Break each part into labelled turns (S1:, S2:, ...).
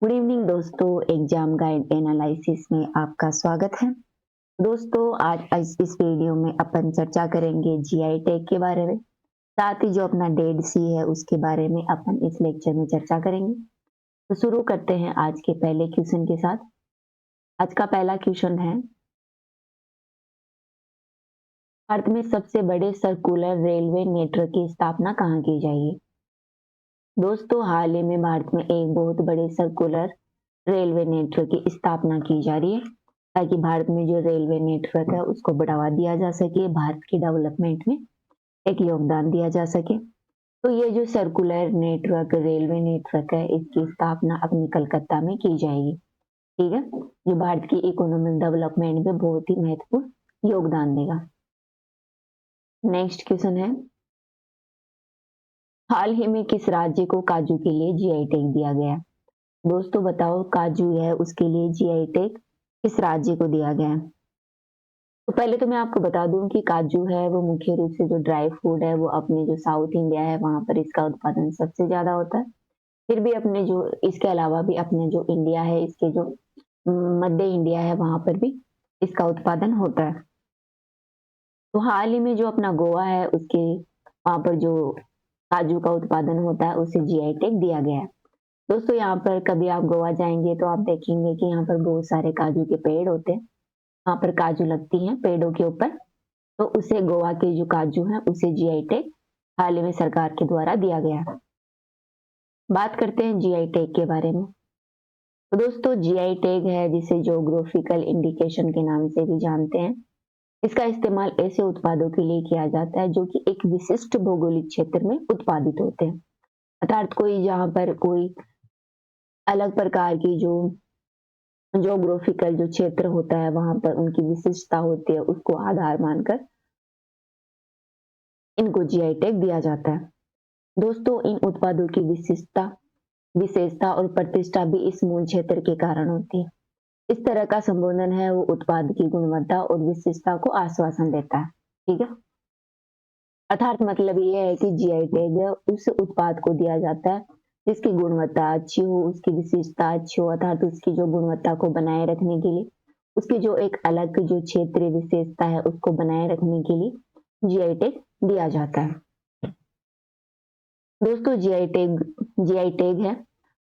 S1: Good evening दोस्तों, exam guide analysis में आपका स्वागत है। दोस्तों, आज इस वीडियो में अपन चर्चा करेंगे जीआई टैग के बारे में। साथ ही जो अपना डेड सी है उसके बारे में अपन इस लेक्चर में चर्चा करेंगे। तो शुरू करते हैं आज के पहले क्वेश्चन के साथ। आज का पहला क्वेश्चन है, भारत में सबसे बड़े सर्कुलर रेलवे नेटवर्क की स्थापना कहाँ की जाएगी? दोस्तों, हाल ही में भारत में एक बहुत बड़े सर्कुलर रेलवे नेटवर्क की स्थापना की जा रही है, ताकि भारत में जो रेलवे नेटवर्क है उसको बढ़ावा दिया जा सके, भारत की डेवलपमेंट में एक योगदान दिया जा सके। तो ये जो सर्कुलर नेटवर्क रेलवे नेटवर्क है, इसकी स्थापना अपनी कलकत्ता में की जाएगी। ठीक है, जो भारत की इकोनॉमिक डेवलपमेंट में बहुत ही महत्वपूर्ण योगदान देगा। नेक्स्ट क्वेश्चन है, हाल ही में किस राज्य को काजू के लिए जीआई टैग दिया गया? दोस्तों बताओ, काजू है उसके लिए जीआई टैग किस राज्य को दिया गया है? तो पहले तो मैं आपको बता दूं कि काजू है वो मुख्य रूप से जो ड्राई फ्रूट है वो अपने जो साउथ इंडिया है वहां पर इसका उत्पादन सबसे ज्यादा होता है। फिर भी अपने जो इसके अलावा भी अपने जो इंडिया है, इसके जो मध्य इंडिया है वहां पर भी इसका उत्पादन होता है। तो हाल ही में जो अपना गोवा है उसके वहां पर जो काजू का उत्पादन होता है उसे जीआई टैग दिया गया है। दोस्तों, यहाँ पर कभी आप गोवा जाएंगे तो आप देखेंगे कि यहाँ पर बहुत सारे काजू के पेड़ होते हैं, वहां पर काजू लगती हैं पेड़ों के ऊपर। तो उसे गोवा के जो काजू हैं उसे जीआई टैग हाल ही में सरकार के द्वारा दिया गया है। बात करते हैं जीआई टैग के बारे में। तो दोस्तों, जीआई टैग है जिसे ज्योग्राफिकल इंडिकेशन के नाम से भी जानते हैं। इसका इस्तेमाल ऐसे उत्पादों के लिए किया जाता है जो कि एक विशिष्ट भौगोलिक क्षेत्र में उत्पादित होते हैं। अर्थात कोई जहाँ पर कोई अलग प्रकार की जो ज्योग्राफिकल जो क्षेत्र होता है वहां पर उनकी विशिष्टता होती है, उसको आधार मानकर इनको जीआई टैग दिया जाता है। दोस्तों, इन उत्पादों की विशेषता और प्रतिष्ठा भी इस मूल क्षेत्र के कारण होती है। इस तरह का संबोधन है वो उत्पाद की गुणवत्ता और विशेषता को आश्वासन देता है। ठीक है, अर्थात मतलब ये है कि जीआई टैग उस उत्पाद को दिया जाता है जिसकी गुणवत्ता अच्छी हो, उसकी विशेषता अच्छी हो, अर्थात उसकी जो गुणवत्ता को बनाए रखने के लिए, उसकी जो एक अलग जो क्षेत्रीय विशेषता है उसको बनाए रखने के लिए जीआई टैग दिया जाता है। दोस्तों, जीआई टैग है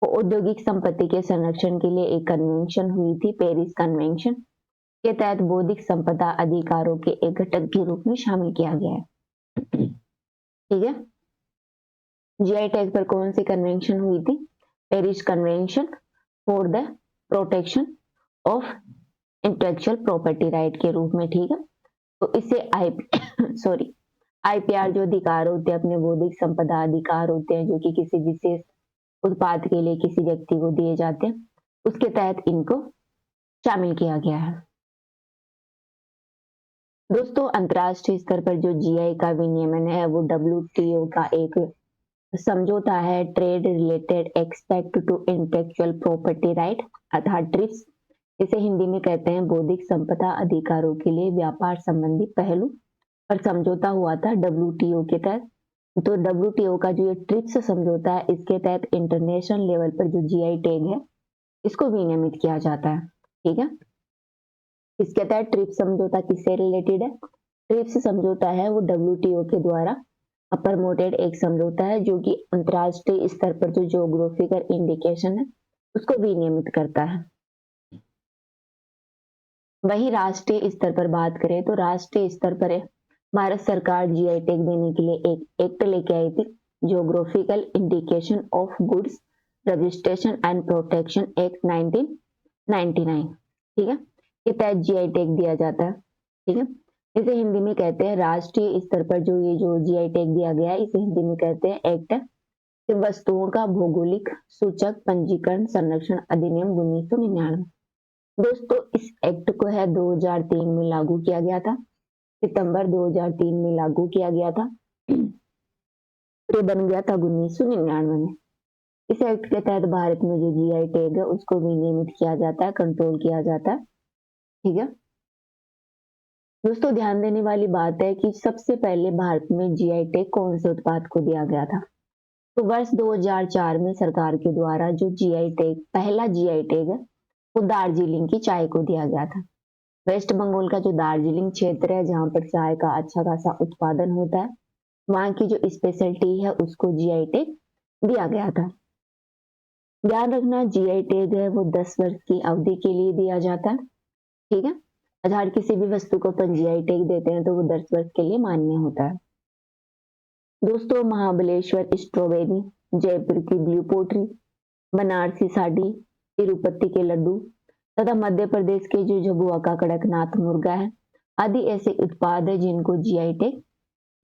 S1: वो औद्योगिक संपत्ति के संरक्षण के लिए एक कन्वेंशन हुई थी, पेरिस कन्वेंशन के तहत बौद्धिक संपदा अधिकारों के एक घटक के रूप में शामिल किया गया है। ठीक है, जीआई टैग पर कौन सी कन्वेंशन हुई थी? Paris convention for the protection of intellectual property right के रूप में। ठीक है, तो इसे सॉरी आईपीआर जो अधिकार होते हैं, अपने बौद्धिक संपदा अधिकार होते हैं जो कि किसी विशेष उत्पाद के लिए किसी व्यक्ति को दिए जाते हैं, उसके तहत इनको शामिल किया गया है। दोस्तों, अंतर्राष्ट्रीय स्तर पर जो जीआई का विनियमन है वो डब्ल्यूटीओ का एक समझौता है, trade related expect to intellectual property right, अर्थात ट्रिप्स, इसे हिंदी में कहते हैं बौद्धिक संपदा अधिकारों के लिए व्यापार संबंधी पहलू पर समझौता हुआ था डब्ल्यूटीओ के तहत। तो डब्ल्यूटीओ का जो ये ट्रिप्स समझौता है इसके तहत इंटरनेशनल लेवल पर जो जीआई टैग है इसको विनियमित किया जाता है। ठीक है, इसके तहत ट्रिप्स समझौता किससे रिलेटेड है? ट्रिप्स समझौता है वो डब्ल्यूटीओ के द्वारा प्रमोटेड एक समझौता है जो कि अंतरराष्ट्रीय स्तर पर जो ज्योग्राफिकल इंडिकेशन है उसको विनियमित करता है। वही राष्ट्रीय स्तर पर बात करें तो राष्ट्रीय स्तर पर भारत सरकार जीआई टैग देने के लिए एक एक्ट लेके आई थी, geographical indication of goods registration and protection act 1999। ठीक है, के तहत जीआई टैग दिया जाता है। ठीक है, इसे हिंदी में कहते हैं राष्ट्रीय स्तर पर जो ये जो जीआई टैग दिया गया है इसे हिंदी में कहते हैं एक्ट वस्तुओं का भौगोलिक सूचक पंजीकरण संरक्षण अधिनियम 1999। दोस्तों, इस एक्ट को है 2003 में लागू किया गया था, सितंबर 2003 में लागू किया गया था। ये बन गया था 1999 में। इस एक्ट के तहत भारत में जो जीआई टैग है उसको विनियमित किया जाता है, कंट्रोल किया जाता है। ठीक है दोस्तों, ध्यान देने वाली बात है कि सबसे पहले भारत में जीआई टैग कौन से उत्पाद को दिया गया था? तो वर्ष 2004 में सरकार के द्वारा जो जीआई टैग, पहला जीआई टैग है, वो दार्जिलिंग की चाय को दिया गया था। वेस्ट बंगाल का जो दार्जिलिंग क्षेत्र है, जहाँ पर चाय का अच्छा खासा उत्पादन होता है, वहाँ की जो स्पेशलिटी है उसको जीआई टैग दिया गया था। ध्यान रखना, जीआई टैग है वो 10 वर्ष की अवधि के लिए दिया जाता है। ठीक है, अगर किसी भी वस्तु को अपन जीआई टैग देते हैं तो वो 10 वर्ष के लिए मान्य होता है। दोस्तों, महाबलेश्वर स्ट्रॉबेरी, जयपुर की ब्लू पोट्री, बनारसी साड़ी, तिरुपति के लड्डू तथा मध्य प्रदेश के जो झबुआ का कड़कनाथ मुर्गा है, आदि ऐसे उत्पाद है जिनको जीआई टैग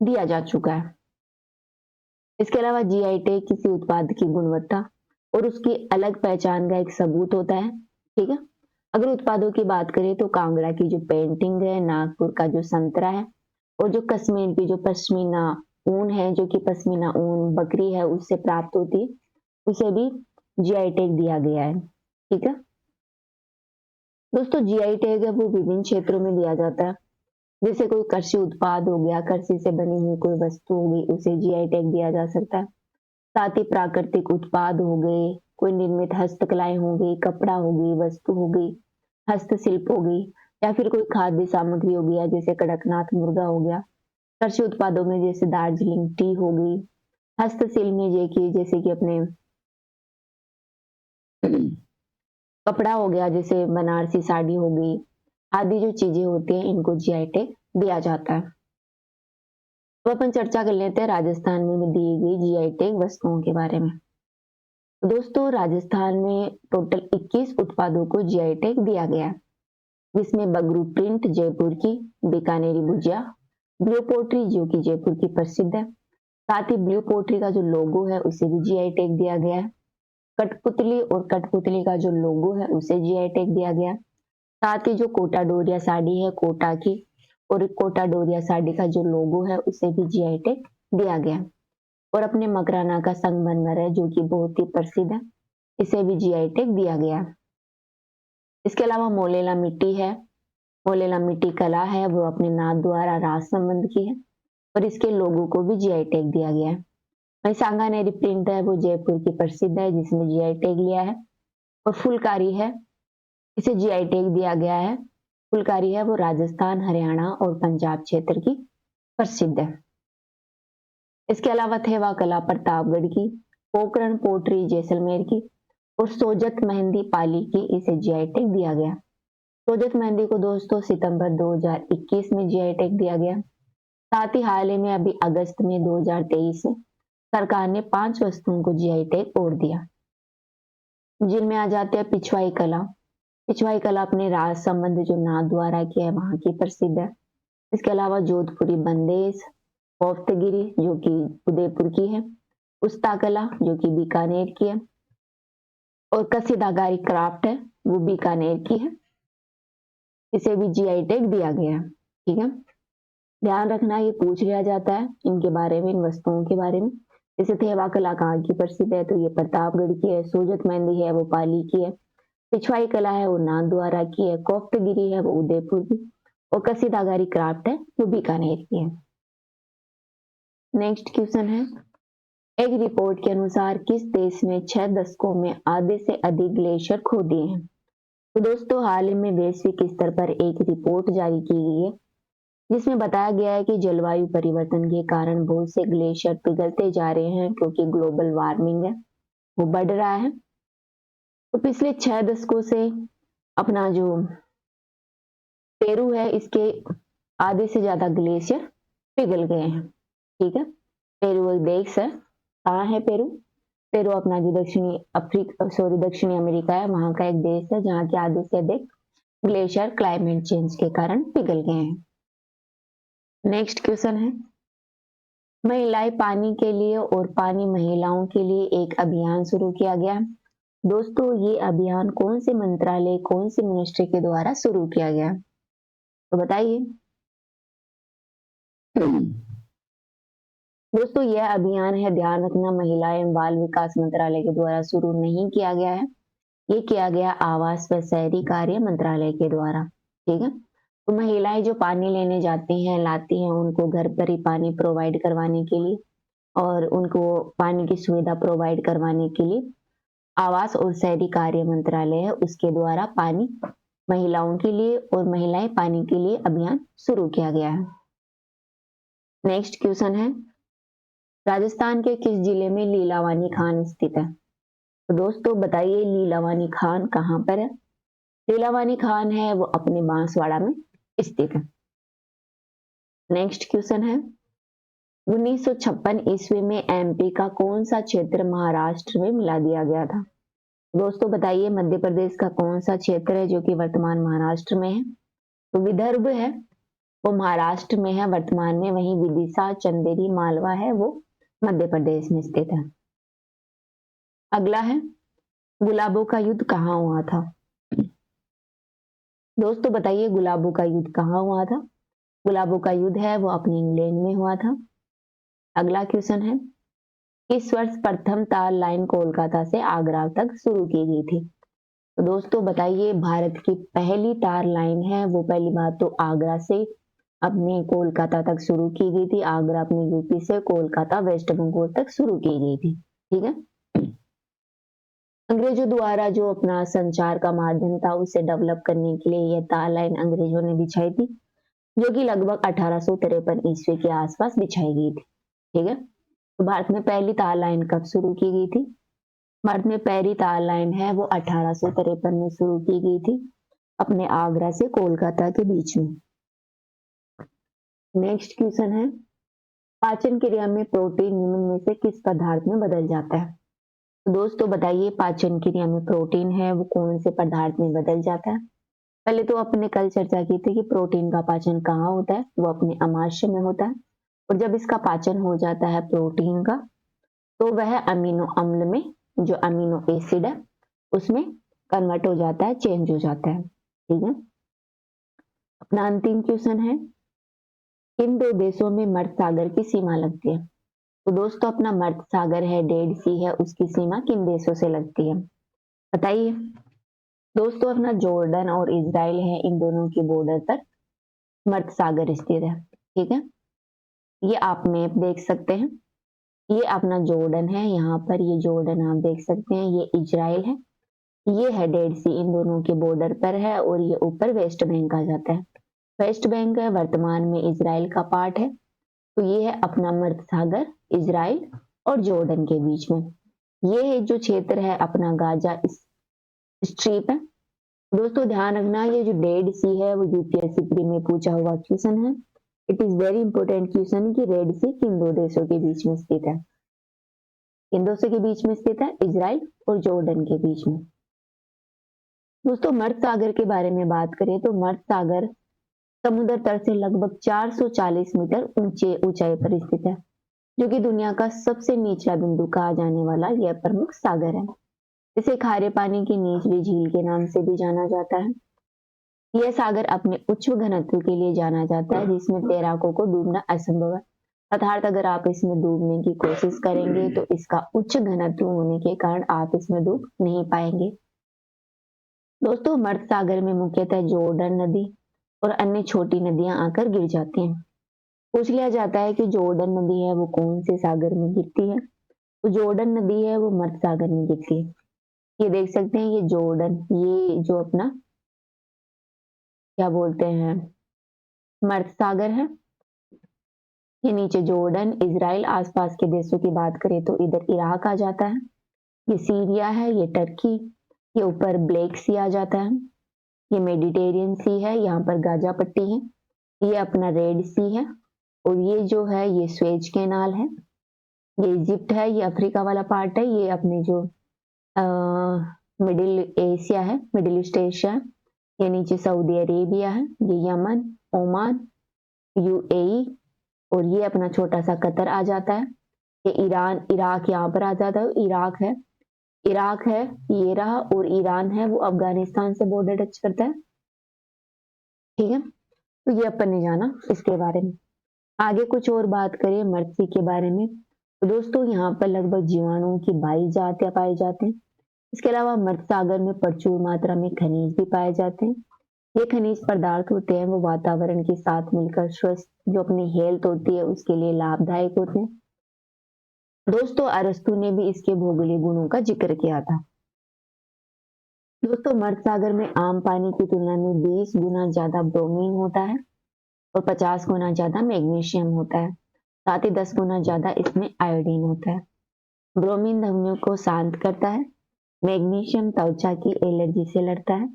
S1: दिया जा चुका है। इसके अलावा जीआई टैग किसी उत्पाद की गुणवत्ता और उसकी अलग पहचान का एक सबूत होता है। ठीक है, अगर उत्पादों की बात करें तो कांगड़ा की जो पेंटिंग है, नागपुर का जो संतरा है, और जो कश्मीर की जो पश्मीना ऊन है, जो कि पश्मीना ऊन बकरी है उससे प्राप्त होती है, उसे भी जीआई टैग दिया गया है। ठीक है दोस्तों, जीआई टैग है वो विभिन्न क्षेत्रों में दिया जाता है। जैसे कोई कृषि उत्पाद हो गया, कृषि से बनी हुई कोई वस्तु होगी, उसे जीआई टैग दिया जा सकता है। साथ ही प्राकृतिक उत्पाद हो गए, कोई निर्मित हस्तकलाएं हो गई, कपड़ा हो गई, वस्तु हो गई, हस्तशिल्प हो गई, या फिर कोई खाद्य सामग्री हो गया, जैसे कड़कनाथ मुर्गा हो गया। कृषि उत्पादों में जैसे दार्जिलिंग टी हो गई। हस्तशिल्प में जैसे कि अपने कपड़ा हो गया, जैसे बनारसी साड़ी हो गई, आदि जो चीजें होती हैं इनको जीआई टैग दिया जाता है। तो अपन चर्चा कर लेते हैं राजस्थान में दी गई जीआई टैग वस्तुओं के बारे में। तो दोस्तों, राजस्थान में टोटल 21 उत्पादों को जीआई टैग दिया गया है, जिसमें बगरू प्रिंट जयपुर की, बीकानेरी भुजिया, ब्लू पोट्री जो कि जयपुर की प्रसिद्ध है, साथ ही ब्लू पोट्री का जो लोगो है उसे भी जीआई टैग दिया गया है। कठपुतली और कठपुतली का जो लोगो है उसे जीआई टैग दिया गया। साथ ही जो कोटा डोरिया साड़ी है कोटा की, और कोटा डोरिया साड़ी का जो लोगो है उसे भी जीआई टैग दिया गया। और अपने मकराना का संगमरमर है जो कि बहुत ही प्रसिद्ध है, इसे भी जीआई टैग दिया गया। इसके अलावा मोलेला मिट्टी है, मोलेला मिट्टी कला है वो अपने नाम द्वारा राज संबंध की है, और इसके लोगों को भी जीआई टैग दिया गया है। वही सांगानेरी प्रिंट है वो जयपुर की प्रसिद्ध है, जिसने जीआई टैग लिया है। और फुलकारी है, इसे जीआई टैग दिया गया है। फुलकारी है वो राजस्थान, हरियाणा और पंजाब क्षेत्र की प्रसिद्ध है। इसके अलावा थेवा कला प्रतापगढ़ की, पोखरण पोट्री जैसलमेर की, और सोजत मेहंदी पाली की, इसे जीआई टैग दिया गया। सोजत मेहंदी को दोस्तों सितंबर 2021 में जीआई टैग दिया गया। साथ ही हाल ही में अभी अगस्त में 2023 में सरकार ने 5 वस्तुओं को जीआई टैग और दिया, जिनमें आ जाते हैं पिछवाई कला। पिछवाई कला अपने राज संबंध जो नाथ द्वारा की है वहां की प्रसिद्ध है। इसके अलावा जोधपुरी बंदेज, कोफ्तगिरी जो कि उदयपुर की है, उस्ता कला जो कि बीकानेर की है, और कसीदाकारी क्राफ्ट है वो बीकानेर की है, इसे भी जीआई टैग दिया गया है। ठीक है, ध्यान रखना ये पूछ लिया जाता है इनके बारे में, इन वस्तुओं के बारे में। जैसे थेवा कला कहाँ की प्रसिद्ध है, तो ये प्रतापगढ़ की है। सोजत मेहंदी है वो पाली की है। पिछवाई कला है वो नाथद्वारा की है। कोफ्तगिरी है वो उदयपुर की, और कसीदाकारी क्राफ्ट है वो बीकानेर की है। नेक्स्ट क्वेश्चन है, एक रिपोर्ट के अनुसार किस देश ने 6 दशकों में आधे से अधिक ग्लेशियर खो दिए हैं? तो दोस्तों, हाल ही में वैश्विक स्तर पर एक रिपोर्ट जारी की गई है, जिसमें बताया गया है कि जलवायु परिवर्तन के कारण बहुत से ग्लेशियर पिघलते जा रहे हैं, क्योंकि ग्लोबल वार्मिंग है वो बढ़ रहा है। तो पिछले 6 दशकों से अपना जो पेरू है इसके आधे से ज्यादा ग्लेशियर पिघल गए हैं। ठीक है, पेरू एक देश है। कहाँ है पेरू? पेरू अपना जो दक्षिणी अमेरिका है वहां का एक देश है, जहाँ के आधे से अधिक ग्लेशियर क्लाइमेट चेंज के कारण पिघल गए हैं। नेक्स्ट क्वेश्चन है, महिलाएं पानी के लिए और पानी महिलाओं के लिए एक अभियान शुरू किया गया। दोस्तों, ये अभियान कौन से मंत्रालय, कौन सी मिनिस्ट्री के द्वारा शुरू किया गया, तो बताइए। दोस्तों, यह अभियान है, ध्यान रखना, महिला एवं बाल विकास मंत्रालय के द्वारा शुरू नहीं किया गया है, ये किया गया आवास व शहरी कार्य मंत्रालय के द्वारा। ठीक है, तो महिलाएं जो पानी लेने जाती हैं, लाती हैं, उनको घर पर ही पानी प्रोवाइड करवाने के लिए और उनको पानी की सुविधा प्रोवाइड करवाने के लिए आवास और शहरी कार्य मंत्रालय है उसके द्वारा पानी महिलाओं के लिए और महिलाएं पानी के लिए अभियान शुरू किया गया है। नेक्स्ट क्वेश्चन है, राजस्थान के किस जिले में लीलावानी खान स्थित है? तो दोस्तों बताइए लीलावानी खान कहाँ पर है? लीलावानी खान है वो अपने बांसवाड़ा में स्थित है। नेक्स्ट क्वेश्चन है, 1956 ईस्वी में एमपी का कौन सा क्षेत्र महाराष्ट्र में मिला दिया गया था? दोस्तों बताइए मध्य प्रदेश का कौन सा क्षेत्र है जो कि वर्तमान महाराष्ट्र में है? तो विदर्भ है वो महाराष्ट्र में है वर्तमान में, वहीं विदिशा चंदेरी मालवा है वो मध्य प्रदेश में स्थित है। अगला है, गुलाबों का युद्ध कहाँ हुआ था? दोस्तों बताइए गुलाबों का युद्ध कहाँ हुआ था? गुलाबों का युद्ध है वो अपने इंग्लैंड में हुआ था। अगला क्वेश्चन है, इस वर्ष प्रथम तार लाइन कोलकाता से आगरा तक शुरू की गई थी? तो दोस्तों बताइए भारत की पहली तार लाइन है वो पहली बात तो आगरा से अपने कोलकाता तक शुरू की गई थी। आगरा अपने यूपी से कोलकाता वेस्ट बंगाल तक शुरू की गई थी। ठीक है, अंग्रेजों द्वारा जो अपना संचार का माध्यम था उसे डेवलप करने के लिए यह तार लाइन अंग्रेजों ने बिछाई थी, जो कि लगभग 1853 ईस्वी के आसपास बिछाई गई थी। ठीक है, तो भारत में पहली तार लाइन कब शुरू की गई थी? भारत में पहली तार लाइन है वो 1853 में शुरू की गई थी अपने आगरा से कोलकाता के बीच में। नेक्स्ट क्वेश्चन है, पाचन क्रिया में प्रोटीन निम्न में से किस पदार्थ में बदल जाता है? तो दोस्तों बताइए पाचन क्रिया में प्रोटीन है वो कौन से पदार्थ में बदल जाता है? पहले तो अपने कल चर्चा की थी कि प्रोटीन का पाचन कहाँ होता है, वो अपने अमाशय में होता है, और जब इसका पाचन हो जाता है प्रोटीन का तो वह अमीनो अम्ल में, जो अमीनो एसिड है उसमें कन्वर्ट हो जाता है, चेंज हो जाता है। ठीक है, अपना अंतिम क्वेश्चन है, इन दो देशों में मर्द सागर की सीमा लगती है? तो दोस्तों अपना मर्द सागर है डेड सी है उसकी सीमा किन देशों से लगती है बताइए? दोस्तों अपना जॉर्डन और इजराइल है, इन दोनों की बॉर्डर पर मर्द सागर स्थित है। ठीक है, ये आप मैप देख सकते हैं, ये अपना जॉर्डन है, यहाँ पर ये जॉर्डन आप देख सकते हैं, ये इजराइल है, ये है डेड सी, इन दोनों के बॉर्डर पर है, और ये ऊपर वेस्ट बैंक आ जाता है। वेस्ट बैंक है वर्तमान में इजराइल का पार्ट है, तो ये है अपना मर्द सागर इजराइल और जॉर्डन के बीच में। ये है जो क्षेत्र है अपना गाजा स्ट्रिप है। दोस्तों ध्यान रखना ये जो डेड सी है वो यूपीएससी प्री में पूछा हुआ क्वेश्चन है। It is very important question कि रेड सी किन दो देशों के बीच में स्थित है? किन देशों के बीच में स्थित है? इजराइल और जॉर्डन के बीच में। दोस्तों मर्द सागर के बारे में बात करें तो मर्द सागर समुद्र तल से लगभग 440 मीटर ऊंचाई पर स्थित है, जो कि दुनिया का सबसे निचला बिंदु कहा जाने वाला यह प्रमुख सागर है। इसे खारे पानी की निचली झील के नाम से भी जाना जाता है। यह सागर अपने उच्च घनत्व के लिए जाना जाता है, जिसमें तैराकों को डूबना असंभव है। अर्थात अगर आप इसमें डूबने की कोशिश करेंगे तो इसका उच्च घनत्व होने के कारण आप इसमें डूब नहीं पाएंगे। दोस्तों मर्द सागर में मुख्यतः जॉर्डन नदी और अन्य छोटी नदियां आकर गिर जाती हैं। पूछ लिया जाता है कि जॉर्डन नदी है वो कौन से सागर में गिरती है? तो जॉर्डन नदी है वो मर्द सागर में गिरती है। ये देख सकते हैं ये जॉर्डन, ये जो अपना क्या बोलते हैं मर्द सागर है, ये नीचे जॉर्डन इजराइल आसपास के देशों की बात करें तो इधर इराक आ जाता है, ये सीरिया है, ये टर्की, ये ऊपर ब्लैक सी आ जाता है, ये मेडिटेरियन सी है, यहाँ पर गाजा पट्टी है, ये अपना रेड सी है, और ये जो है ये स्वेज कैनाल है, ये इजिप्ट है, ये अफ्रीका वाला पार्ट है, ये अपने जो मिडिल एशिया है, मिडिल ईस्ट एशिया है, ये नीचे सऊदी अरेबिया है, ये यमन, ओमान, यूएई, और ये अपना छोटा सा कतर आ जाता है, ये ईरान इराक यहाँ पर आ जाता है, इराक है ये रहा, और ईरान है वो अफगानिस्तान से बॉर्डर टच करता है। ठीक है, तो ये अपन ने जाना इसके बारे में। आगे कुछ और बात करें मर्सी के बारे में तो दोस्तों यहाँ पर लगभग जीवाणुओं की 22 जातियां पाई जाते हैं। इसके अलावा मर्द सागर में प्रचुर मात्रा में खनिज भी पाए जाते हैं। ये खनिज पदार्थ होते हैं वो वातावरण के साथ मिलकर स्वस्थ जो अपनी हेल्थ होती है उसके लिए लाभदायक होते हैं। दोस्तों अरस्तु ने भी इसके भौगोलिक गुणों का जिक्र किया था। दोस्तों मर्द सागर में आम पानी की तुलना में 20 गुना ज्यादा ब्रोमीन होता है और 50 गुना ज्यादा मैग्नीशियम होता है। साथ ही 10 गुना ज्यादा इसमें आयोडीन होता है। ब्रोमीन धमनियों को शांत करता है। मैग्नीशियम त्वचा की एलर्जी से लड़ता है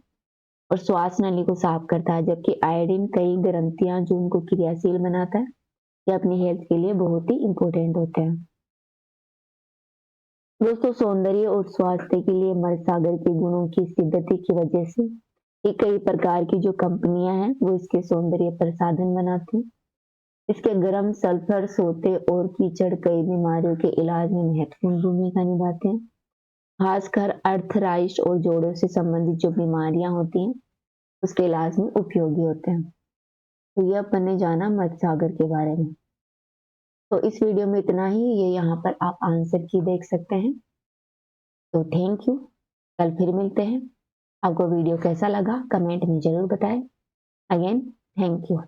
S1: और श्वास नली को साफ करता है, जबकि आयोडीन कई ग्रंथियां जो उनको क्रियाशील बनाता है। ये अपनी हेल्थ के लिए बहुत ही इंपॉर्टेंट होते हैं। दोस्तों सौंदर्य और स्वास्थ्य के लिए मर्द सागर के गुणों की सिद्धति की वजह से ये कई प्रकार की जो कंपनियां हैं वो इसके सौंदर्य प्रसाधन बनाती हैं। इसके गर्म सल्फर सोते और कीचड़ कई बीमारियों के इलाज में महत्वपूर्ण भूमिका निभाते हैं। खासकर अर्थराइट्स और जोड़ों से संबंधित जो बीमारियां होती हैं उसके इलाज में उपयोगी होते हैं। तो ये अपन ने जाना मर्द सागर के बारे में। तो इस वीडियो में इतना ही। ये यहाँ पर आप आंसर की देख सकते हैं। तो थैंक यू। कल फिर मिलते हैं। आपको वीडियो कैसा लगा कमेंट में जरूर बताएं। Again thank you.